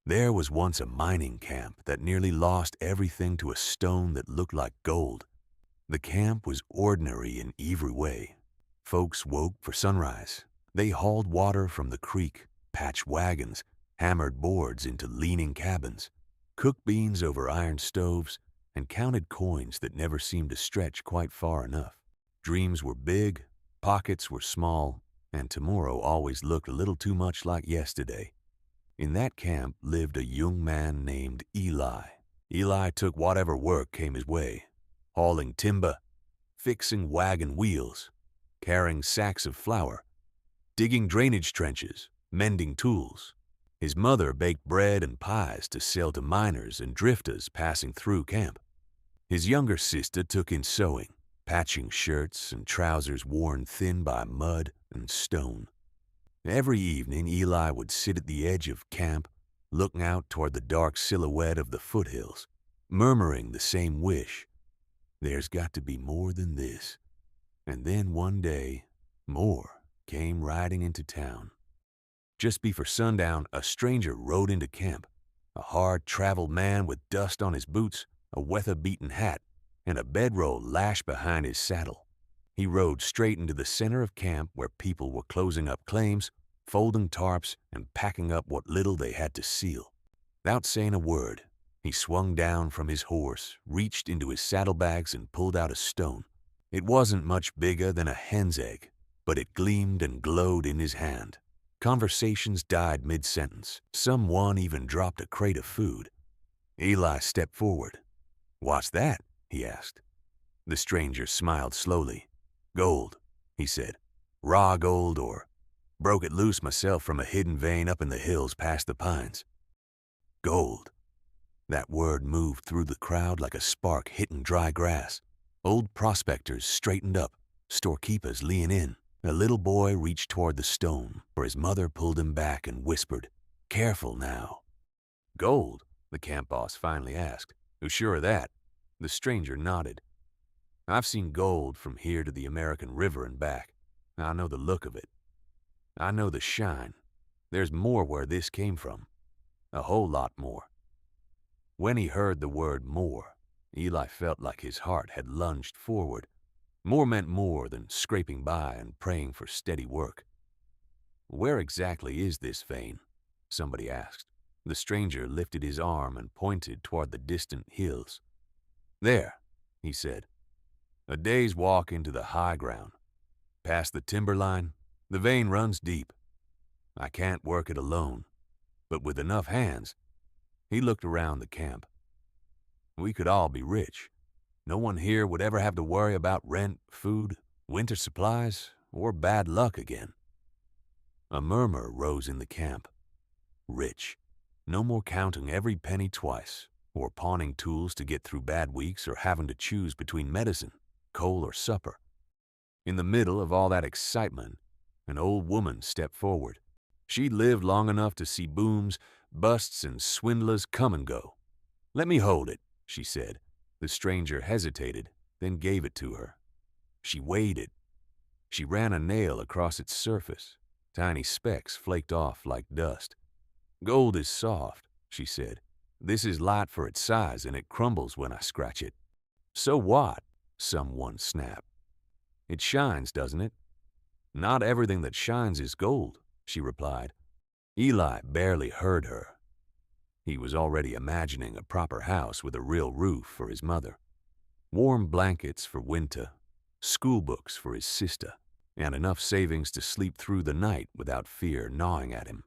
There was once a mining camp that nearly lost everything to a stone that looked like gold. The camp was ordinary in every way. Folks woke for sunrise. They hauled water from the creek, patched wagons, hammered boards into leaning cabins, cooked beans over iron stoves, and counted coins that never seemed to stretch quite far enough. Dreams were big, pockets were small, and tomorrow always looked a little too much like yesterday. In that camp lived a young man named Eli. Eli took whatever work came his way, hauling timber, fixing wagon wheels, carrying sacks of flour, digging drainage trenches, mending tools. His mother baked bread and pies to sell to miners and drifters passing through camp. His younger sister took in sewing, patching shirts and trousers worn thin by mud and stone. Every evening, Eli would sit at the edge of camp, looking out toward the dark silhouette of the foothills, murmuring the same wish. There's got to be more than this. And then one day, more came riding into town. Just before sundown, a stranger rode into camp, a hard-traveled man with dust on his boots, a weather-beaten hat, and a bedroll lashed behind his saddle. He rode straight into the center of camp where people were closing up claims, folding tarps, and packing up what little they had to seal. Without saying a word, he swung down from his horse, reached into his saddlebags, and pulled out a stone. It wasn't much bigger than a hen's egg, but it gleamed and glowed in his hand. Conversations died mid-sentence. Someone even dropped a crate of food. Eli stepped forward. "What's that?" he asked. The stranger smiled slowly. "Gold," he said. "Raw gold, or broke it loose myself from a hidden vein up in the hills past the pines." Gold. That word moved through the crowd like a spark hitting dry grass. Old prospectors straightened up, storekeepers leaned in. A little boy reached toward the stone, for his mother pulled him back and whispered, "Careful now." "Gold?" the camp boss finally asked. "You sure of that?" The stranger nodded. "I've seen gold from here to the American River and back. I know the look of it. I know the shine. There's more where this came from. A whole lot more." When he heard the word more, Eli felt like his heart had lunged forward. More meant more than scraping by and praying for steady work. "Where exactly is this vein?" somebody asked. The stranger lifted his arm and pointed toward the distant hills. "There," he said. "A day's walk into the high ground. Past the timberline, the vein runs deep. I can't work it alone, but with enough hands." He looked around the camp. "We could all be rich. No one here would ever have to worry about rent, food, winter supplies, or bad luck again." A murmur rose in the camp. Rich. No more counting every penny twice, or pawning tools to get through bad weeks, or having to choose between medicine, coal, or supper. In the middle of all that excitement, an old woman stepped forward. She'd lived long enough to see booms, busts, and swindlers come and go. "Let me hold it," she said. The stranger hesitated, then gave it to her. She weighed it. She ran a nail across its surface. Tiny specks flaked off like dust. "Gold is soft," she said. "This is light for its size, and it crumbles when I scratch it." "So what?" someone snapped. "It shines, doesn't it?" "Not everything that shines is gold," she replied. Eli barely heard her. He was already imagining a proper house with a real roof for his mother, warm blankets for winter, school books for his sister, and enough savings to sleep through the night without fear gnawing at him.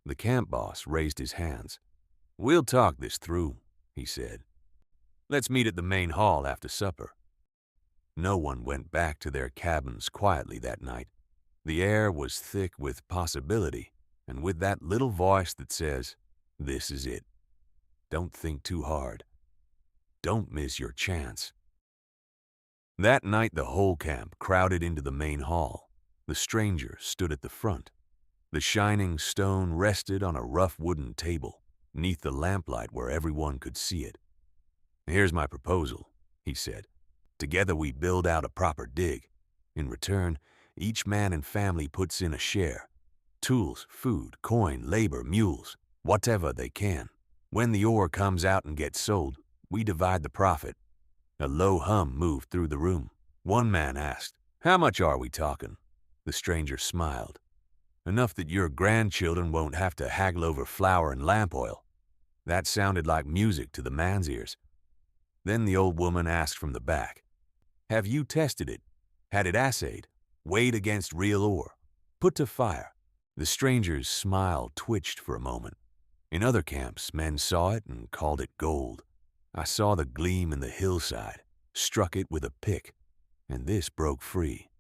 The camp boss raised his hands. "We'll talk this through," he said. "Let's meet at the main hall after supper." No one went back to their cabins quietly that night. The air was thick with possibility, and with that little voice that says, "This is it. Don't think too hard. Don't miss your chance." That night the whole camp crowded into the main hall. The stranger stood at the front. The shining stone rested on a rough wooden table, 'neath the lamplight where everyone could see it. "Here's my proposal," he said. "Together we build out a proper dig. In return, each man and family puts in a share. Tools, food, coin, labor, mules. Whatever they can. When the ore comes out and gets sold, we divide the profit." A low hum moved through the room. One man asked, "How much are we talking?" The stranger smiled. "Enough that your grandchildren won't have to haggle over flour and lamp oil." That sounded like music to the man's ears. Then the old woman asked from the back, "Have you tested it? Had it assayed? Weighed against real ore? Put to fire?" The stranger's smile twitched for a moment. In other camps, men saw it and called it gold. I saw the gleam in the hillside, struck it with a pick, and this broke free.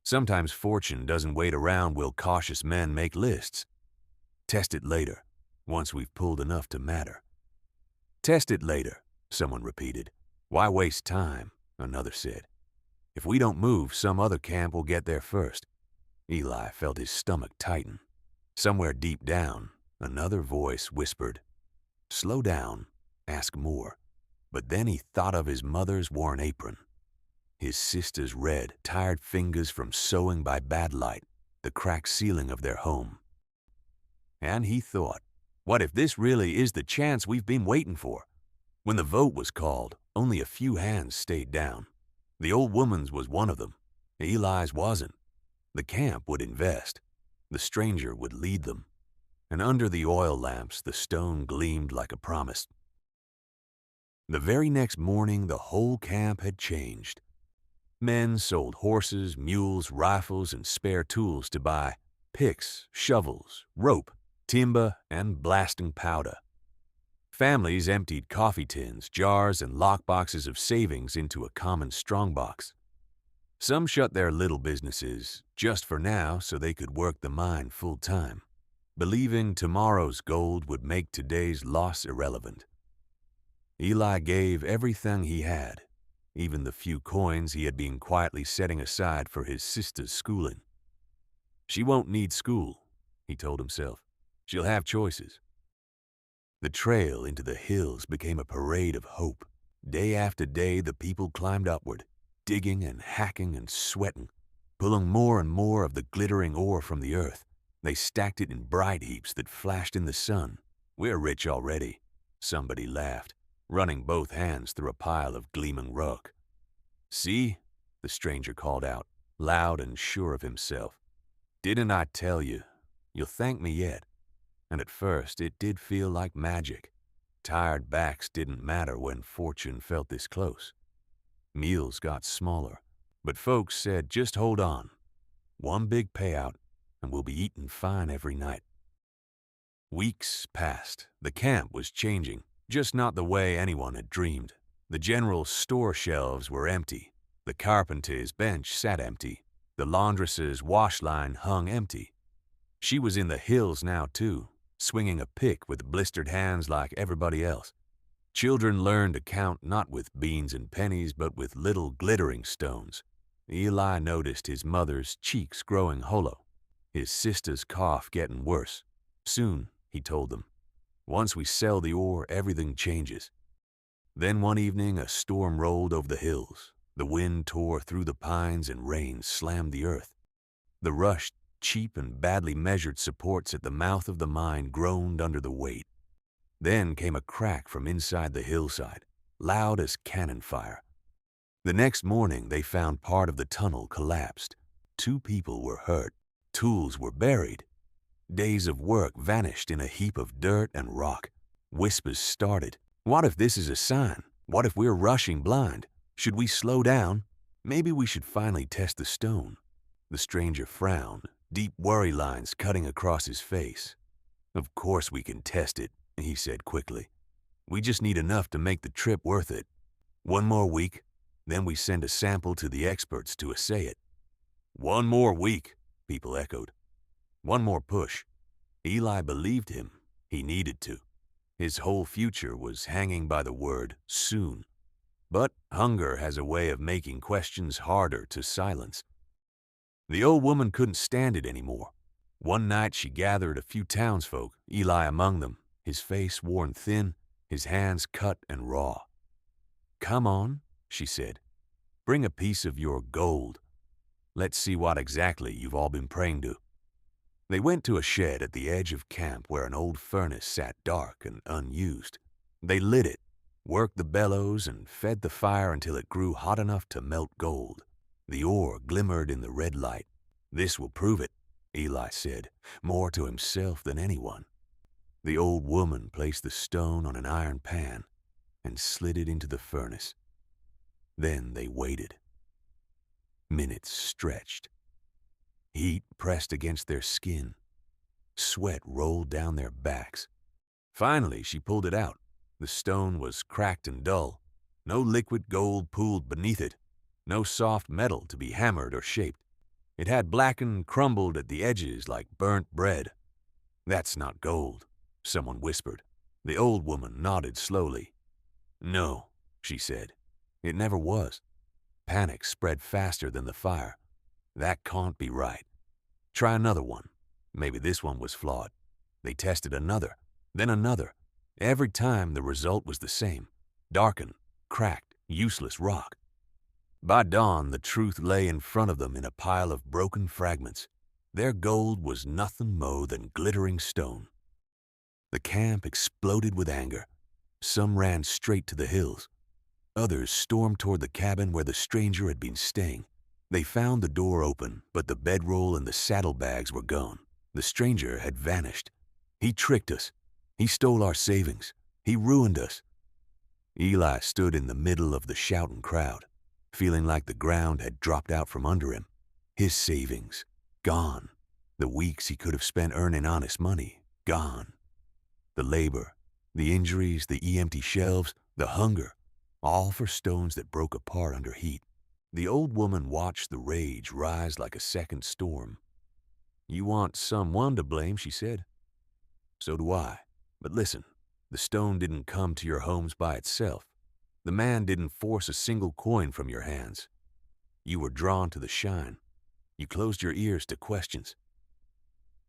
Sometimes fortune doesn't wait around while cautious men make lists. Test it later, once we've pulled enough to matter. "Test it later," someone repeated. "Why waste time?" another said. "If we don't move, some other camp will get there first." Eli felt his stomach tighten. Somewhere deep down, another voice whispered, "Slow down, ask more." But then he thought of his mother's worn apron, his sister's red, tired fingers from sewing by bad light, the cracked ceiling of their home. And he thought, what if this really is the chance we've been waiting for? When the vote was called, only a few hands stayed down. The old woman's was one of them. Eli's wasn't. The camp would invest. The stranger would lead them. And under the oil lamps, the stone gleamed like a promise. The very next morning, the whole camp had changed. Men sold horses, mules, rifles, and spare tools to buy picks, shovels, rope, timber, and blasting powder. Families emptied coffee tins, jars, and lockboxes of savings into a common strongbox. Some shut their little businesses, just for now so they could work the mine full-time, believing tomorrow's gold would make today's loss irrelevant. Eli gave everything he had, even the few coins he had been quietly setting aside for his sister's schooling. "She won't need school," he told himself. "She'll have choices." The trail into the hills became a parade of hope. Day after day, the people climbed upward, digging and hacking and sweating, pulling more and more of the glittering ore from the earth. They stacked it in bright heaps that flashed in the sun. "We're rich already," somebody laughed, running both hands through a pile of gleaming rock. "See?" the stranger called out, loud and sure of himself. "Didn't I tell you? You'll thank me yet." And at first it did feel like magic. Tired backs didn't matter when fortune felt this close. Meals got smaller, but folks said just hold on. One big payout, and we'll be eating fine every night. Weeks passed. The camp was changing, just not the way anyone had dreamed. The general store shelves were empty. The carpenter's bench sat empty. The laundress's wash line hung empty. She was in the hills now, too, swinging a pick with blistered hands like everybody else. Children learned to count not with beans and pennies, but with little glittering stones. Eli noticed his mother's cheeks growing hollow, his sister's cough getting worse. "Soon," he told them. "Once we sell the ore, everything changes." Then one evening, a storm rolled over the hills. The wind tore through the pines and rain slammed the earth. The rushed, cheap and badly measured supports at the mouth of the mine groaned under the weight. Then came a crack from inside the hillside, loud as cannon fire. The next morning, they found part of the tunnel collapsed. 2 people were hurt. Tools were buried. Days of work vanished in a heap of dirt and rock. Whispers started. "What if this is a sign? What if we're rushing blind? Should we slow down? Maybe we should finally test the stone." The stranger frowned, deep worry lines cutting across his face. "Of course we can test it," he said quickly. "We just need enough to make the trip worth it. One more week, then we send a sample to the experts to assay it." "One more week," people echoed. One more push. Eli believed him. He needed to. His whole future was hanging by the word soon. But hunger has a way of making questions harder to silence. The old woman couldn't stand it anymore. One night she gathered a few townsfolk, Eli among them, his face worn thin, his hands cut and raw. "Come on," she said. "Bring a piece of your gold. Let's see what exactly you've all been praying to." They went to a shed at the edge of camp where an old furnace sat dark and unused. They lit it, worked the bellows, and fed the fire until it grew hot enough to melt gold. The ore glimmered in the red light. "This will prove it," Eli said, more to himself than anyone. The old woman placed the stone on an iron pan and slid it into the furnace. Then they waited. Minutes stretched. Heat pressed against their skin. Sweat rolled down their backs. Finally, she pulled it out. The stone was cracked and dull. No liquid gold pooled beneath it. No soft metal to be hammered or shaped. It had blackened, crumbled at the edges like burnt bread. "That's not gold," someone whispered. The old woman nodded slowly. "No," she said. "It never was." Panic spread faster than the fire. "That can't be right. Try another one. Maybe this one was flawed." They tested another, then another. Every time the result was the same. Darkened, cracked, useless rock. By dawn, the truth lay in front of them in a pile of broken fragments. Their gold was nothing more than glittering stone. The camp exploded with anger. Some ran straight to the hills. Others stormed toward the cabin where the stranger had been staying. They found the door open, but the bedroll and the saddlebags were gone. The stranger had vanished. "He tricked us. He stole our savings. He ruined us." Eli stood in the middle of the shouting crowd, feeling like the ground had dropped out from under him. His savings, gone. The weeks he could have spent earning honest money, gone. The labor, the injuries, the empty shelves, the hunger, all for stones that broke apart under heat. The old woman watched the rage rise like a second storm. "You want someone to blame," she said. "So do I. But listen, the stone didn't come to your homes by itself. The man didn't force a single coin from your hands. You were drawn to the shine. You closed your ears to questions.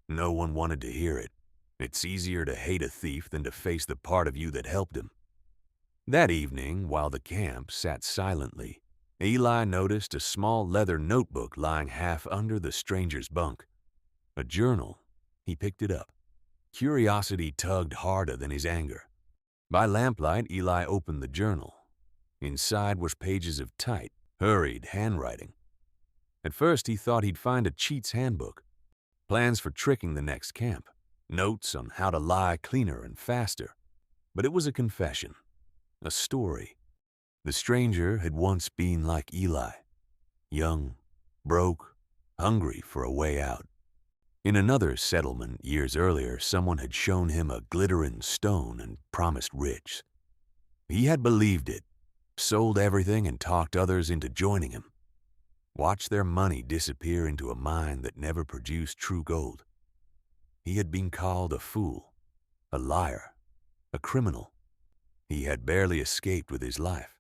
No one wanted to hear it. It's easier to hate a thief than to face the part of you that helped him." That evening, while the camp sat silently, Eli noticed a small leather notebook lying half under the stranger's bunk. A journal. He picked it up. Curiosity tugged harder than his anger. By lamplight, Eli opened the journal. Inside was pages of tight, hurried handwriting. At first, he thought he'd find a cheat's handbook. Plans for tricking the next camp. Notes on how to lie cleaner and faster. But it was a confession. A story. The stranger had once been like Eli. Young, broke, hungry for a way out. In another settlement years earlier, someone had shown him a glittering stone and promised rich. He had believed it, sold everything and talked others into joining him. Watched their money disappear into a mine that never produced true gold. He had been called a fool, a liar, a criminal. He had barely escaped with his life.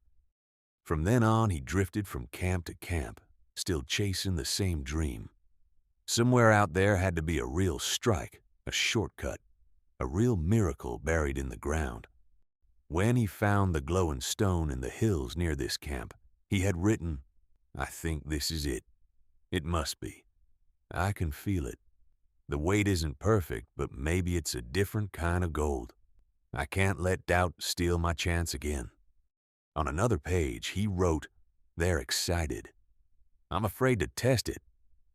From then on, he drifted from camp to camp, still chasing the same dream. Somewhere out there had to be a real strike, a shortcut, a real miracle buried in the ground. When he found the glowing stone in the hills near this camp, he had written, "I think this is it. It must be. I can feel it. The weight isn't perfect, but maybe it's a different kind of gold. I can't let doubt steal my chance again." On another page, he wrote, "They're excited. I'm afraid to test it.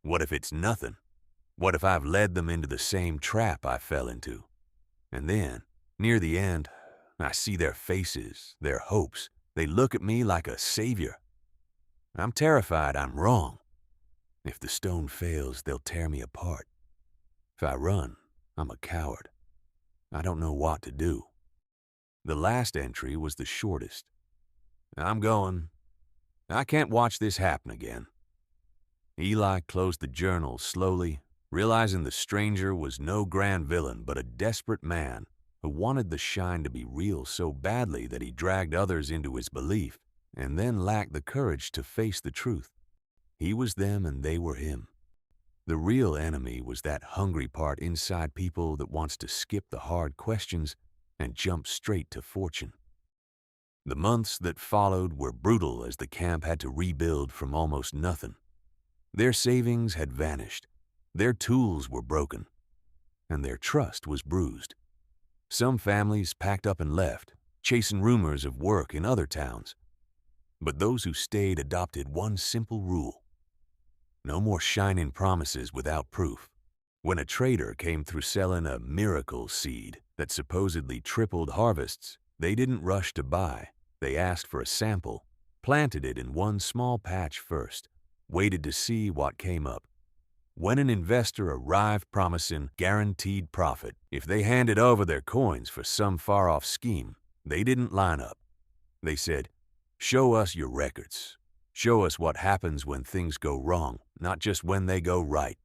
What if it's nothing? What if I've led them into the same trap I fell into?" And then, near the end, I see their faces, their hopes. They look at me like a savior. I'm terrified I'm wrong. If the stone fails, they'll tear me apart. If I run, I'm a coward. I don't know what to do. The last entry was the shortest. "I'm going. I can't watch this happen again." Eli closed the journal slowly, realizing the stranger was no grand villain but a desperate man who wanted the shine to be real so badly that he dragged others into his belief and then lacked the courage to face the truth. He was them and they were him. The real enemy was that hungry part inside people that wants to skip the hard questions and jump straight to fortune. The months that followed were brutal as the camp had to rebuild from almost nothing. Their savings had vanished. Their tools were broken. and their trust was bruised. Some families packed up and left, chasing rumors of work in other towns. But those who stayed adopted one simple rule: no more shining promises without proof. When a trader came through selling a miracle seed that supposedly tripled harvests, they didn't rush to buy. They asked for a sample, planted it in one small patch first, waited to see what came up. When an investor arrived promising guaranteed profit, if they handed over their coins for some far-off scheme, they didn't line up. They said, "Show us your records. Show us what happens when things go wrong, not just when they go right."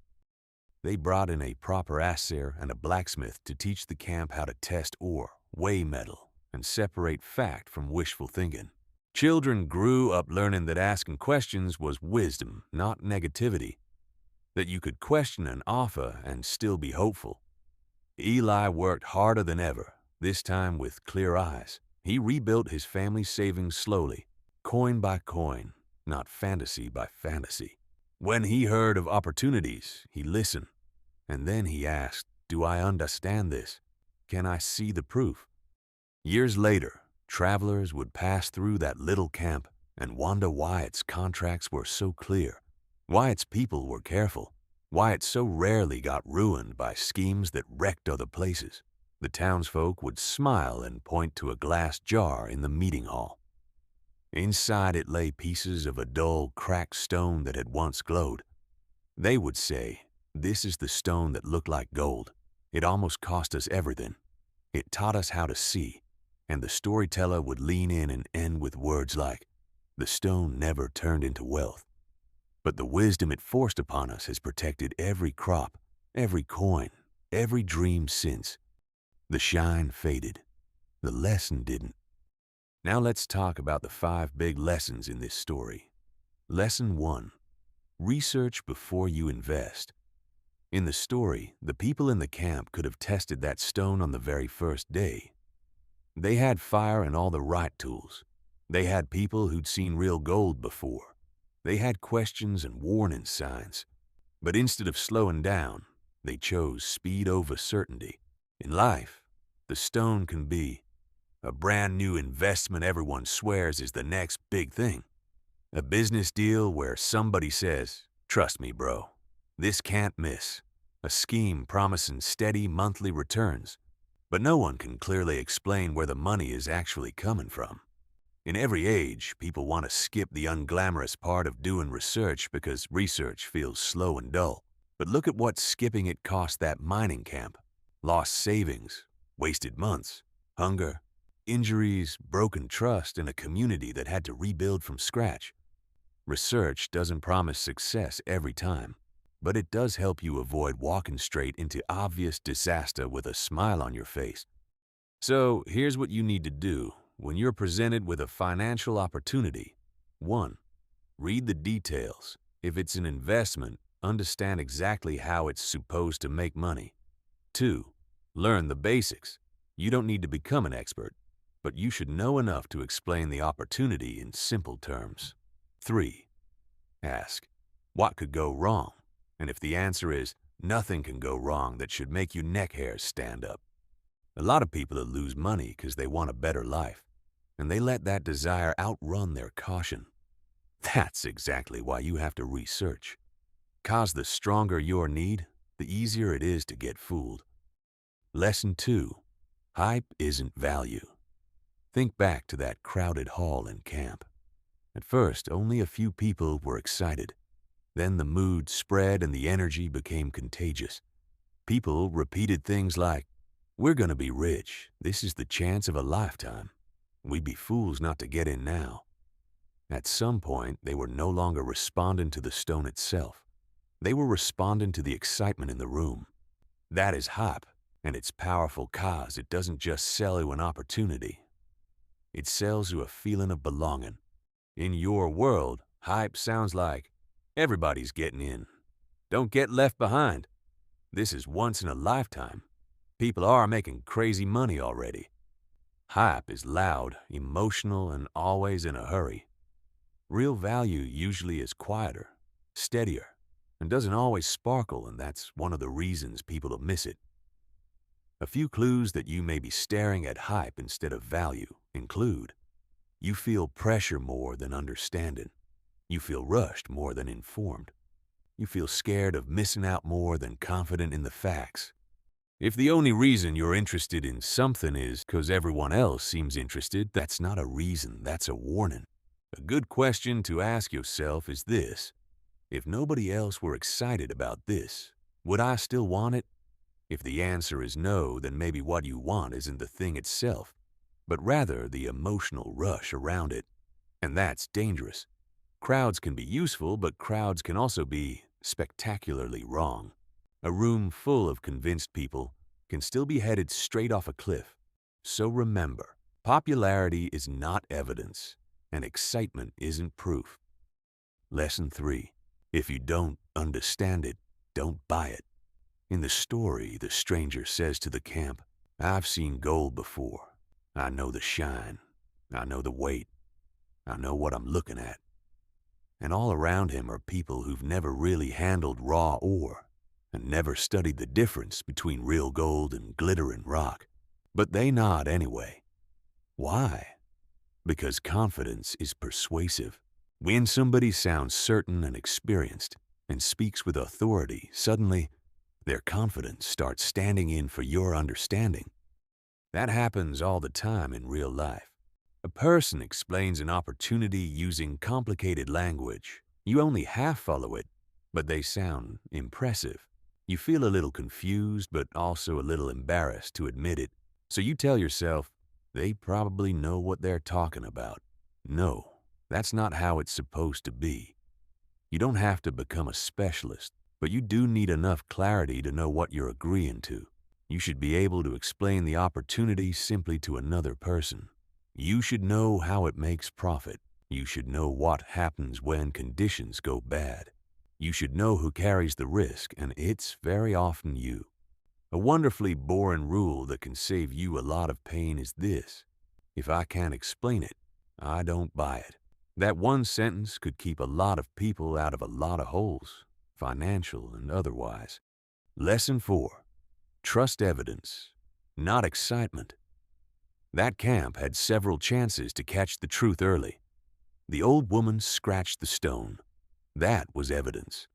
They brought in a proper assayer and a blacksmith to teach the camp how to test ore, weigh metal, and separate fact from wishful thinking. Children grew up learning that asking questions was wisdom, not negativity, that you could question an offer and still be hopeful. Eli worked harder than ever, this time with clear eyes. He rebuilt his family's savings slowly, coin by coin, not fantasy by fantasy. When he heard of opportunities, he listened, and then he asked, "Do I understand this? Can I see the proof?" Years later, travelers would pass through that little camp and wonder why its contracts were so clear, why its people were careful, why it so rarely got ruined by schemes that wrecked other places. The townsfolk would smile and point to a glass jar in the meeting hall. Inside it lay pieces of a dull, cracked stone that had once glowed. They would say, "This is the stone that looked like gold. It almost cost us everything. It taught us how to see." And the storyteller would lean in and end with words like, "The stone never turned into wealth, but the wisdom it forced upon us has protected every crop, every coin, every dream since." The shine faded. The lesson didn't. Now let's talk about the 5 big lessons in this story. Lesson 1. Research before you invest. In the story, the people in the camp could have tested that stone on the very first day. They had fire and all the right tools. They had people who'd seen real gold before. They had questions and warning signs. But instead of slowing down, they chose speed over certainty. In life, the stone can be a brand new investment everyone swears is the next big thing. A business deal where somebody says, "Trust me, bro, this can't miss." A scheme promising steady monthly returns, but no one can clearly explain where the money is actually coming from. In every age, people want to skip the unglamorous part of doing research because research feels slow and dull. But look at what skipping it cost that mining camp. Lost savings, wasted months, hunger, injuries, broken trust in a community that had to rebuild from scratch. Research doesn't promise success every time, but it does help you avoid walking straight into obvious disaster with a smile on your face. So here's what you need to do when you're presented with a financial opportunity. 1. Read the details. If it's an investment, understand exactly how it's supposed to make money. 2. Learn the basics. You don't need to become an expert, but you should know enough to explain the opportunity in simple terms. 3. Ask, what could go wrong? And if the answer is, nothing can go wrong, that should make your neck hairs stand up. A lot of people that lose money because they want a better life, and they let that desire outrun their caution. That's exactly why you have to research. 'Cause the stronger your need, the easier it is to get fooled. Lesson 2. Hype isn't value. Think back to that crowded hall in camp. At first, only a few people were excited. Then the mood spread and the energy became contagious. People repeated things like, "We're gonna be rich. This is the chance of a lifetime. We'd be fools not to get in now." At some point, they were no longer responding to the stone itself. They were responding to the excitement in the room. That is hype, and it's powerful 'cause it doesn't just sell you an opportunity. It sells you a feeling of belonging. In your world, hype sounds like, "Everybody's getting in. Don't get left behind. This is once in a lifetime. People are making crazy money already." Hype is loud, emotional, and always in a hurry. Real value usually is quieter, steadier, and doesn't always sparkle, and that's one of the reasons people miss it. A few clues that you may be staring at hype instead of value include: you feel pressure more than understanding. You feel rushed more than informed. You feel scared of missing out more than confident in the facts. If the only reason you're interested in something is because everyone else seems interested, that's not a reason, that's a warning. A good question to ask yourself is this: if nobody else were excited about this, would I still want it? If the answer is no, then maybe what you want isn't the thing itself, but rather the emotional rush around it. And that's dangerous. Crowds can be useful, but crowds can also be spectacularly wrong. A room full of convinced people can still be headed straight off a cliff. So remember, popularity is not evidence, and excitement isn't proof. Lesson 3. If you don't understand it, don't buy it. In the story, the stranger says to the camp, "I've seen gold before. I know the shine. I know the weight. I know what I'm looking at." And all around him are people who've never really handled raw ore and never studied the difference between real gold and glittering rock. But they nod anyway. Why? Because confidence is persuasive. When somebody sounds certain and experienced and speaks with authority, suddenly their confidence starts standing in for your understanding. That happens all the time in real life. A person explains an opportunity using complicated language. You only half follow it, but they sound impressive. You feel a little confused, but also a little embarrassed to admit it. So you tell yourself, they probably know what they're talking about. No, that's not how it's supposed to be. You don't have to become a specialist, but you do need enough clarity to know what you're agreeing to. You should be able to explain the opportunity simply to another person. You should know how it makes profit. You should know what happens when conditions go bad. You should know who carries the risk, and it's very often you. A wonderfully boring rule that can save you a lot of pain is this: if I can't explain it, I don't buy it. That one sentence could keep a lot of people out of a lot of holes, financial and otherwise. Lesson 4. Trust evidence, not excitement. That camp had several chances to catch the truth early. The old woman scratched the stone. That was evidence.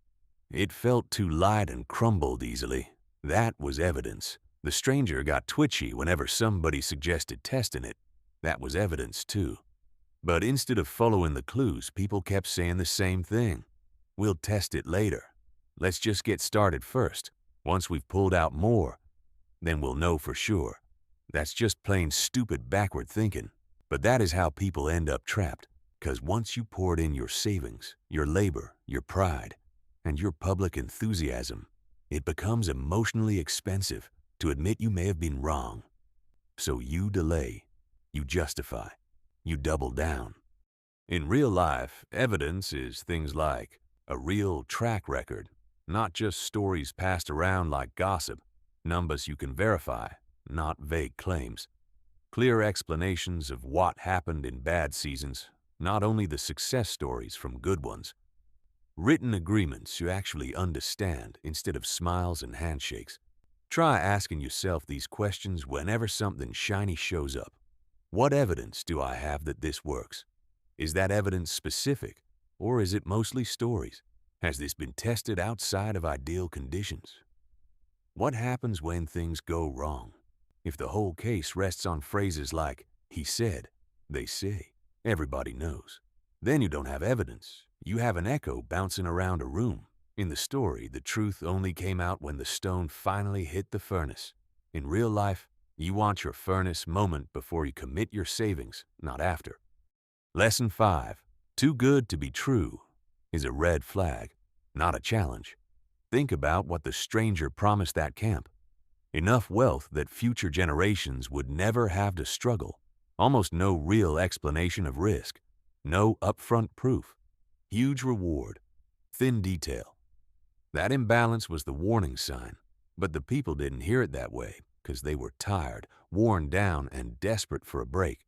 It felt too light and crumbled easily. That was evidence. The stranger got twitchy whenever somebody suggested testing it. That was evidence too. But instead of following the clues, people kept saying the same thing. We'll test it later. Let's just get started first. Once we've pulled out more, then we'll know for sure. That's just plain stupid backward thinking. But that is how people end up trapped. Because once you poured in your savings, your labor, your pride, and your public enthusiasm, it becomes emotionally expensive to admit you may have been wrong. So you delay, you justify, you double down. In real life, evidence is things like a real track record, not just stories passed around like gossip, numbers you can verify, not vague claims, clear explanations of what happened in bad seasons, not only the success stories from good ones, written agreements you actually understand instead of smiles and handshakes. Try asking yourself these questions whenever something shiny shows up. What evidence do I have that this works? Is that evidence specific, or is it mostly stories? Has this been tested outside of ideal conditions? What happens when things go wrong? If the whole case rests on phrases like, "he said," "they say," "everybody knows," then you don't have evidence. You have an echo bouncing around a room. In the story, the truth only came out when the stone finally hit the furnace. In real life, you want your furnace moment before you commit your savings, not after. Lesson 5. Too good to be true is a red flag, not a challenge. Think about what the stranger promised that camp. Enough wealth that future generations would never have to struggle. Almost no real explanation of risk. No upfront proof. Huge reward. Thin detail. That imbalance was the warning sign, but the people didn't hear it that way because they were tired, worn down, and desperate for a break.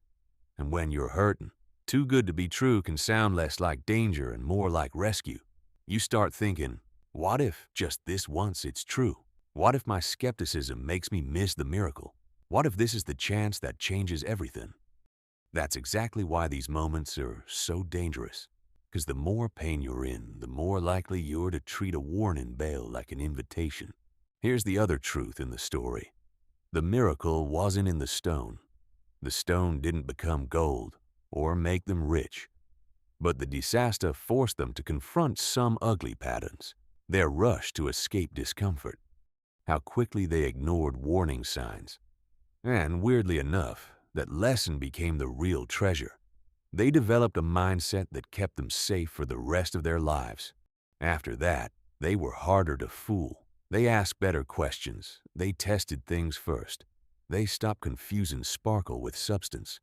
And when you're hurting, too good to be true can sound less like danger and more like rescue. You start thinking, what if just this once it's true? What if my skepticism makes me miss the miracle? What if this is the chance that changes everything? That's exactly why these moments are so dangerous. Because the more pain you're in, the more likely you're to treat a warning bell like an invitation. Here's the other truth in the story. The miracle wasn't in the stone. The stone didn't become gold or make them rich. But the disaster forced them to confront some ugly patterns, their rush to escape discomfort, how quickly they ignored warning signs. And weirdly enough, that lesson became the real treasure. They developed a mindset that kept them safe for the rest of their lives. After that, they were harder to fool. They asked better questions. They tested things first. They stopped confusing sparkle with substance.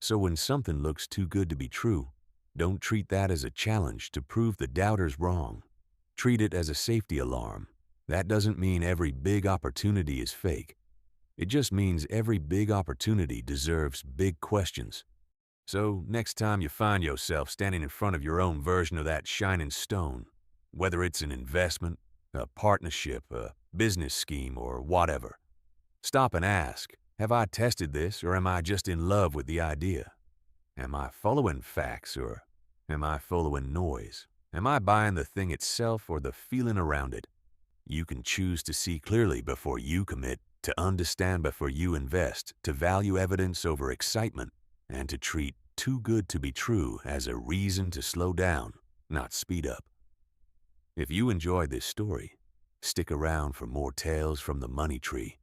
So when something looks too good to be true, don't treat that as a challenge to prove the doubters wrong. Treat it as a safety alarm. That doesn't mean every big opportunity is fake. It just means every big opportunity deserves big questions. So next time you find yourself standing in front of your own version of that shining stone, whether it's an investment, a partnership, a business scheme, or whatever, stop and ask, have I tested this or am I just in love with the idea? Am I following facts or am I following noise? Am I buying the thing itself or the feeling around it? You can choose to see clearly before you commit, to understand before you invest, to value evidence over excitement, and to treat too good to be true as a reason to slow down, not speed up. If you enjoyed this story, stick around for more tales from the money tree.